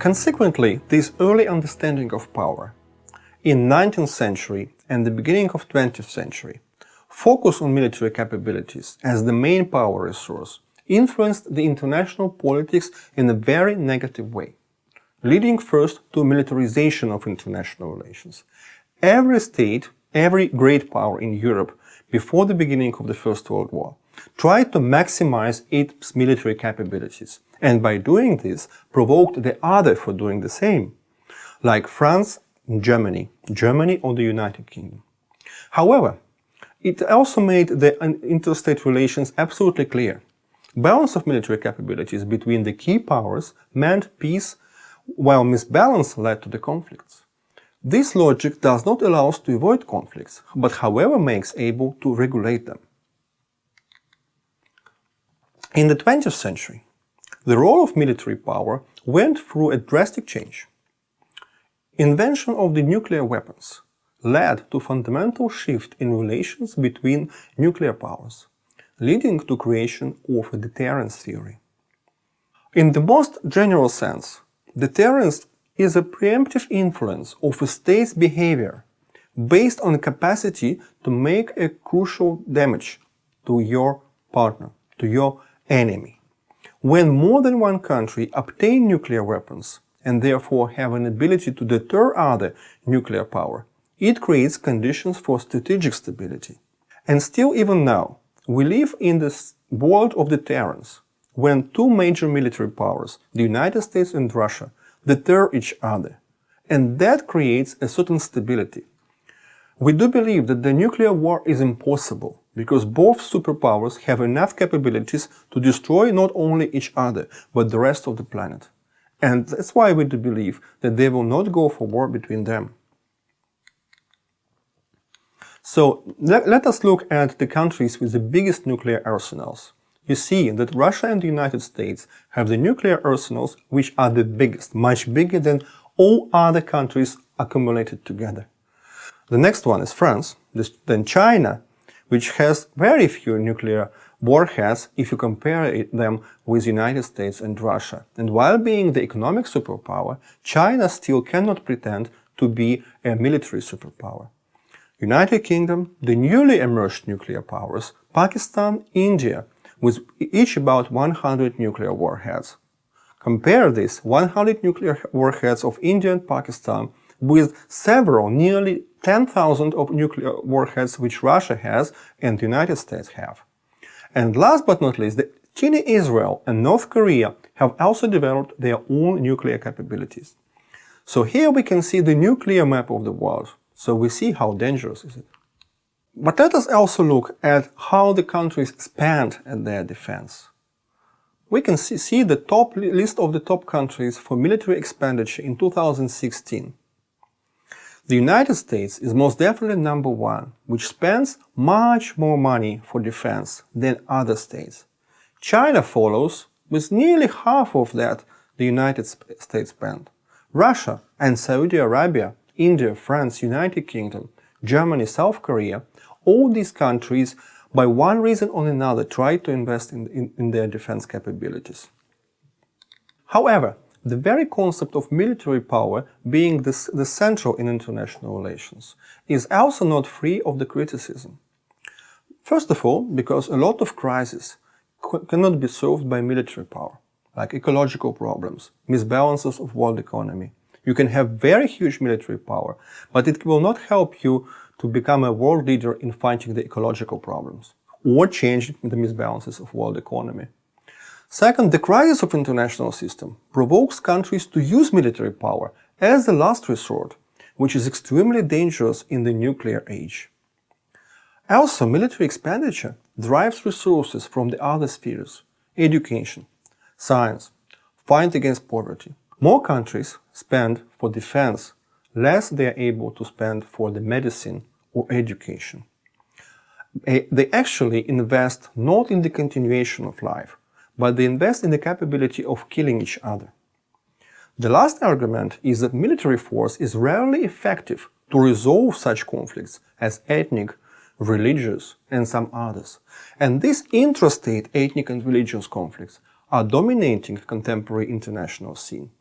Consequently, this early understanding of power in 19th century and the beginning of 20th century focus on military capabilities as the main power resource influenced the international politics in a very negative way, leading first to militarization of international relations. Every state, every great power in Europe before the beginning of the First World War tried to maximize its military capabilities, and by doing this provoked the other for doing the same, like France and Germany or the United Kingdom. However, it also made the interstate relations absolutely clear. Balance of military capabilities between the key powers meant peace, while misbalance led to the conflicts. This logic does not allow us to avoid conflicts, but however makes able to regulate them. In the 20th century, the role of military power went through a drastic change. Invention of the nuclear weapons led to a fundamental shift in relations between nuclear powers, leading to creation of a deterrence theory. In the most general sense, deterrence is a preemptive influence of a state's behavior based on the capacity to make a crucial damage to your partner, to your enemy. When more than one country obtain nuclear weapons and therefore have an ability to deter other nuclear power, it creates conditions for strategic stability. And still even now, we live in this world of deterrence, when two major military powers, the United States and Russia, deter each other, and that creates a certain stability. We do believe that the nuclear war is impossible because both superpowers have enough capabilities to destroy not only each other, but the rest of the planet. And that's why we do believe that they will not go for war between them. So let us look at the countries with the biggest nuclear arsenals. You see that Russia and the United States have the nuclear arsenals which are the biggest, much bigger than all other countries accumulated together. The next one is France, then China, which has very few nuclear warheads if you compare them with the United States and Russia. And while being the economic superpower, China still cannot pretend to be a military superpower. United Kingdom, the newly emerged nuclear powers, Pakistan, India, with each about 100 nuclear warheads. Compare this 100 nuclear warheads of India and Pakistan with several, nearly 10,000 of nuclear warheads which Russia has and the United States have. And last but not least, the teeny Israel and North Korea have also developed their own nuclear capabilities. So here we can see the nuclear map of the world. So we see how dangerous is it. But let us also look at how the countries spend at their defense. We can see the top list of the top countries for military expenditure in 2016. The United States is most definitely number one, which spends much more money for defense than other states. China follows with nearly half of that the United States spend. Russia and Saudi Arabia, India, France, United Kingdom, Germany, South Korea, all these countries, by one reason or another, try to invest in their defense capabilities. However, the very concept of military power being the central in international relations is also not free of the criticism. First of all, because a lot of crises cannot be solved by military power, like ecological problems, misbalances of world economy. You can have very huge military power, but it will not help you to become a world leader in fighting the ecological problems or changing the misbalances of world economy. Second, the crisis of international system provokes countries to use military power as the last resort, which is extremely dangerous in the nuclear age. Also, military expenditure drives resources from the other spheres: education, science, fight against poverty. More countries spend for defense, less they are able to spend for the medicine or education. They actually invest not in the continuation of life, but they invest in the capability of killing each other. The last argument is that military force is rarely effective to resolve such conflicts as ethnic, religious, and some others. And these intrastate ethnic and religious conflicts are dominating contemporary international scene.